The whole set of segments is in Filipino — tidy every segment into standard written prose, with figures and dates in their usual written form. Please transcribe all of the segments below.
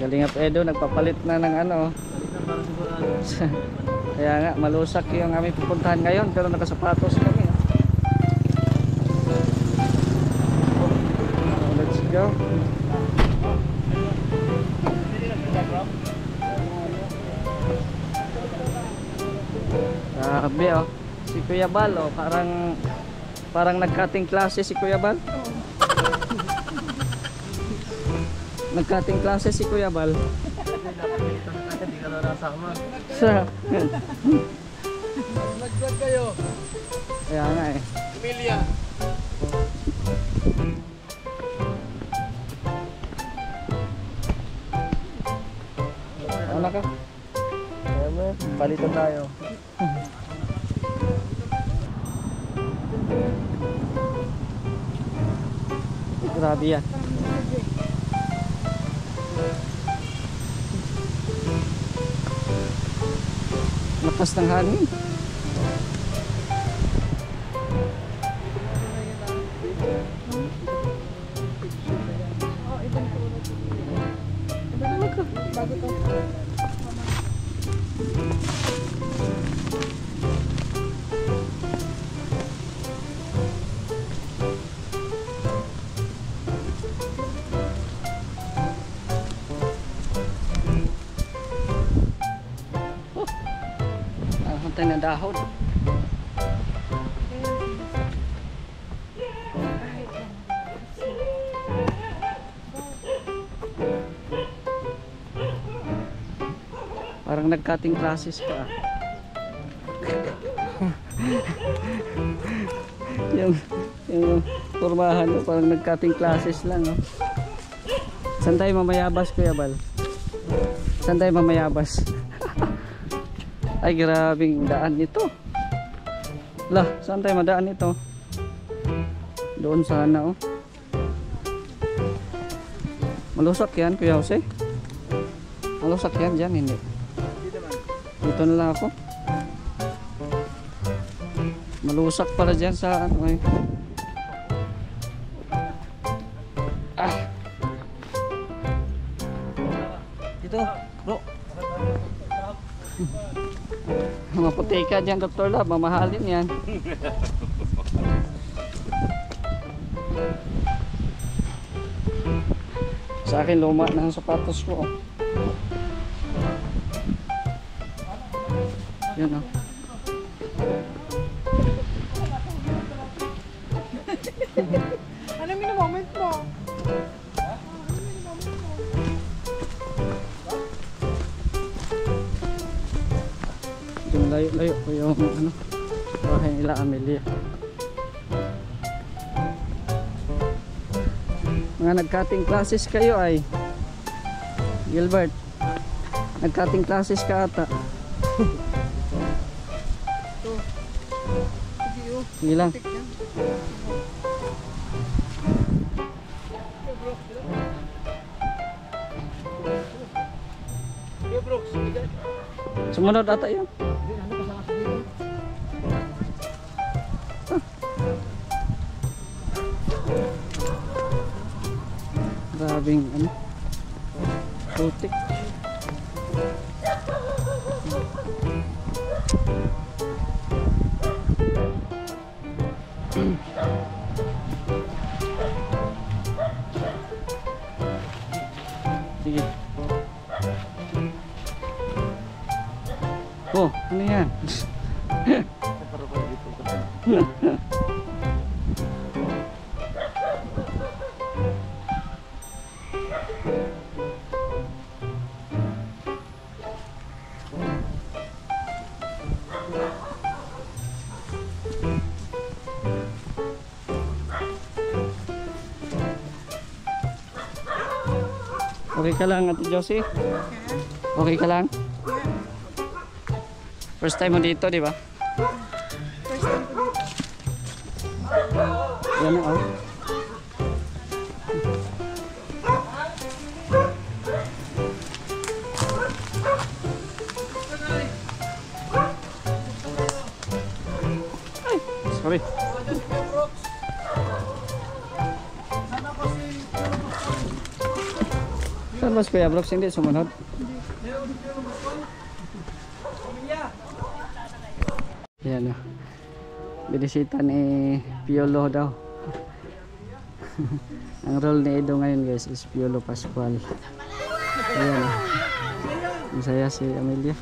Kalingap Edo nagpapalit na ng ano. Kaya nga malusak yung aming pupuntahan ngayon, pero nakasapatos kami. Let's go. Grabe oh. Si Kuya Bal oh, parang nag-cutting klase si Kuya Bal. Nag-cutting klase si Kuya Bal. Hindi ka na nasama. Nag-vlog kayo. Kaya nga eh. Emilia. Ano ka? Palitan tayo. Grabe yan. Lakas ng hangin. Bago to. Hantay na dahon. Parang nag-cutting classes ka. yung formahan mo parang nag-cutting classes lang oh. Saan tayo mamayabas Kuya Bal? Saan tayo mamayabas? Ay grabing daan nito. Lah, saan tayo madaan nito? Doon sana oh. Malusak yan Kuya Jose? Malusak yan dyan, hindi? Dito na lang ako. Malusak pala dyan sa ano eh. Ah. Dito, bro. Mga putika dyan, Dr. Lab, mamahalin yan. Sa akin luma na ang sapatos ko. Yun oh. Ano mini-moment mo? Yung layo-layo ko yung ano, bahay nila Amelia. Mga nag-cutting classes kayo ay Gilbert, nag-cutting classes ka ata. Sige lang. Sumunod ata yun. Grabing ano, putik. Sige. Oh, ano yan? Okay ka lang, Ate Josie? Okay ka lang? First time mo dito, di ba? First time ko dito. Yan na, oh. Ay, sorry. Saan ba si Kuya Brooks? Hindi sumunod. Yan o. Binisita ni Piolo daw. Ang role ni Edo ngayon guys is Piolo Pascual. Ayan o. Masaya si Amelia.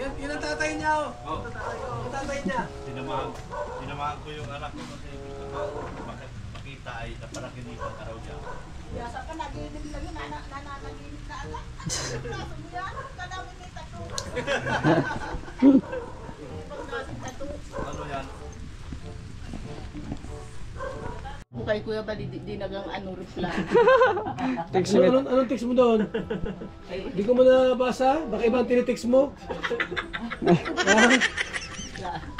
Yun ang tatay niya, oh. Ang tatay niya. Sinamahan ko yung anak ko kasi gusto ko makita ay napanaginipan ka raw niya. Biasa ka nagiinig lang yun, nanaginip na agad. Ano yung mo yan? Kadami may tattoo. Pagkasing tattoo. Ano yan? Kay Kuya ba di nagang ano reply? Text me. Anong text mo doon? Hindi ko mo nabasa? Baka ibang tinitext mo?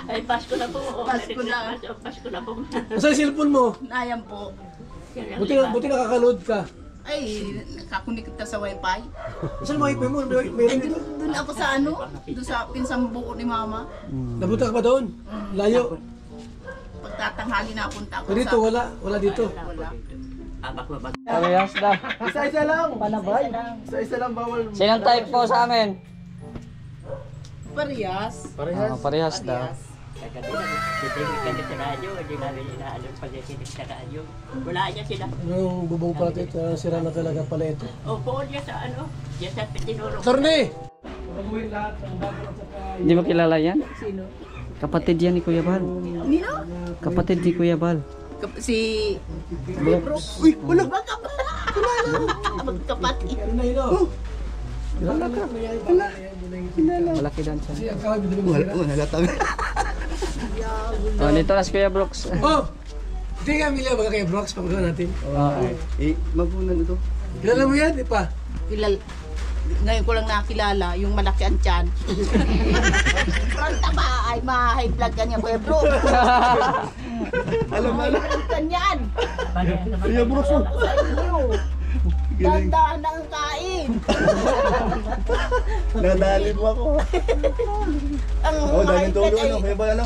Ay, Pasko na po. Pasko na. Pasko na po. Nasa yung cellphone mo? Nayan po. Buti nakaka-load ka. Ay, nakakunik kita sa wifi. Saan mo wifi mo? Ay, Meron dito? doon ako sa ano? Doon sa pinsang buo ni Mama. Napunta ka pa doon? Layo. Pagtatanghali na punta ako O dito, wala. Wala dito. Wala. Parehas daw. Isa-isa lang. Panabay. Isa-isa lang bawal. Sinong type po sa amin? Parehas. Parehas daw. Wala niya sila. Anong bubong pala ito? Sira na talaga pala ito. O, poon niya sa ano, diyan sa Pitinuro. Torne! Hindi mo kilala yan? Sino? Kapatid yan ni Kuya Bal. Nino? Kapatid ni Kuya Bal. Si Brooks. Uy! Wala! Baka pala. Magkapatid. Ano na yun o? Kilala ka. Malaki dan siya. Kasi ang kaway bidali mo sira. Nalatang. Oh, dito na si Kuya Brooks. Oh! Hindi nga Amelia, baka kay Brooks, pagkakuha natin. Mapunan ito. Kilala mo yan, di pa? Ngayon ko lang nakilala yung malaki ang tiyan. Pranta ba ay ma-high blood kanya Kuya Bro. Alam na. Kanyan. Kuya Brooks. Sa inyo. Dandahan ang kain. Nadali mo ako. Ang Oh, daming high blood tulo. ay Ano? Kaya ba ano?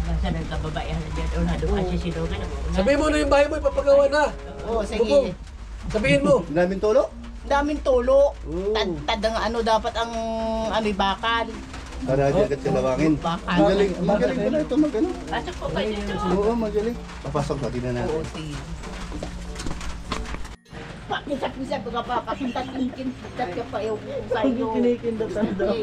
Basta nagkababayan na dyan. O, naduan siya sinugan. Sabihin mo na yung bahay mo, ipapagawa na. Oh, Bubong. sige. Sabihin mo. Daming tulo? Daming tulo. Oh. Tad ang ano dapat ang ano bakal. Para di agad silawangin. Bakal. Magaling. Magaling pala ito. Magaling. Pasok po kayo dito. Oo, magaling. Papasok natin na natin. Oo, sige. Pakisap-kisap ka pa, pakintat-kinkin, tat ka pa yung sa iyo. Kinikindatan daw.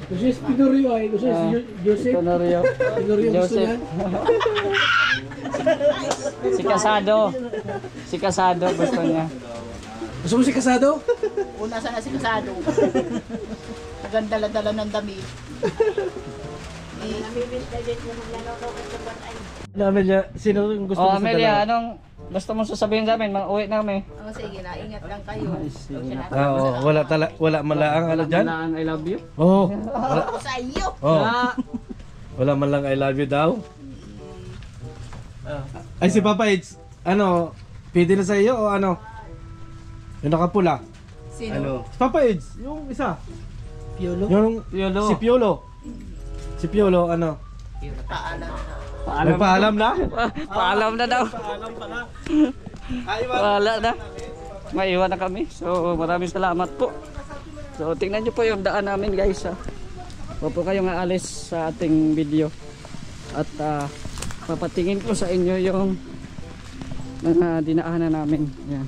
Gusto si Tenorio ay. Gusto si Joseph. Tonorio. Tenorio gusto niya. Si Casado. Si Casado gusto niya. Gusto mo si Casado? Una sana si Casado. Nagandala-dala ng damit. Namimiss na din yung nanonood sa barangay. Amelia, sino yung gusto Oh, mo sa Amelia, dalawa? anong gusto mong sasabihin sa amin? Mang-uwi na kami. Oh, sige na, ingat lang kayo. Oo, wala malaang ano dyan? Ang I love you. Oo. Ako sa iyo. Oh. Wala man lang I love you daw. Ay si Papa It's, ano, pwede na sa iyo o ano? Yung nakapula. Sino? Ano? Si Papa It's, yung isa. Piolo? Yung Piolo. si Piolo. Si Piolo, ano? Paalam. Nagpaalam na? Paalam na daw. Paalam pala. Wala na. Maiwan na kami. So maraming salamat po. So tingnan nyo po yung daan namin guys. Huwag po kayong aalis sa ating video. At papatingin ko sa inyo yung mga dinaanan namin. Yan.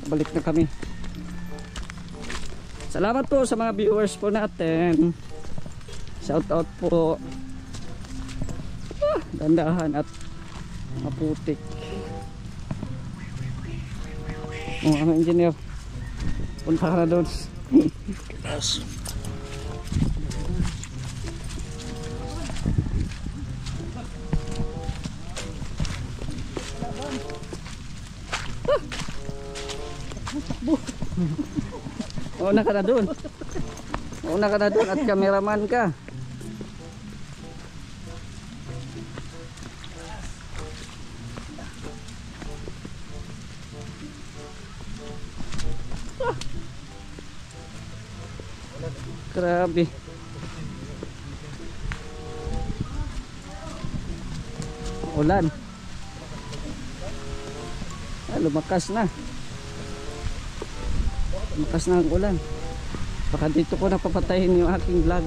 Balik na kami. Salamat po sa mga viewers po natin. Shout out po. Dandahan at maputik. Oh, ang engineer. Punta ka na doon. Una ka na doon. Una ka na doon at cameraman ka. Grabe. ulan. Lumakas na. Lumakas na ang ulan. Baka dito ko napapatayin yung aking vlog.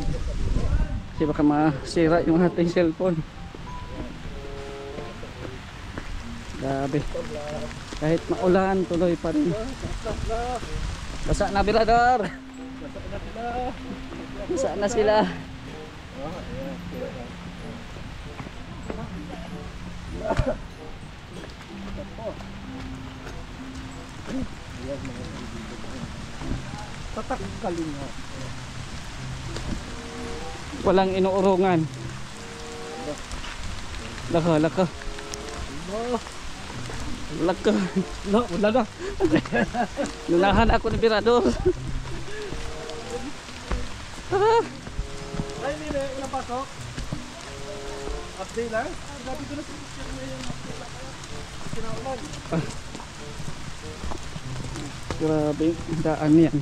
Kasi baka masira yung ating cellphone. Grabe. Kahit maulan, tuloy pa rin. Basa na, birador. Basa na sila. Tatakkalin nga. Walang inuurungan. Laka. Laka. No, wala na. Lunahan ako ni birador. Ay, hindi na. Ilang pasok? Update lang? Gabi ko na sa picture na yung kinaulan. Grabe, daan yan.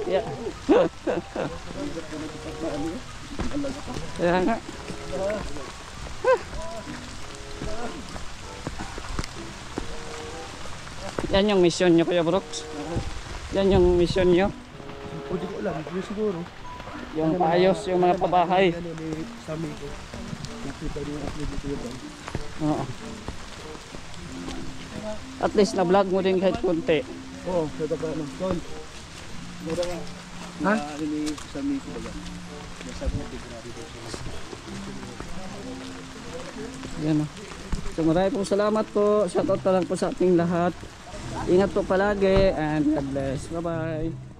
Yeah. Kaya nga. Yan yung mission nyo, Kuya Brooks. Yan yung mission nyo. O di ko alam, yun siguro. Yung paayos, yung mga pabahay. Ano ni Sammy ko. Nakita niyo ako dito yung Oo. At least na vlog mo din kahit konti. Oo, sa taba ng tol. Mura nga. Ha? Ano ni Sammy ko ba? Nasabi natin ko natin. Yan o. So maraming po salamat po. Shoutout pa lang po sa ating lahat. Ingat po palagi and God bless. Bye bye.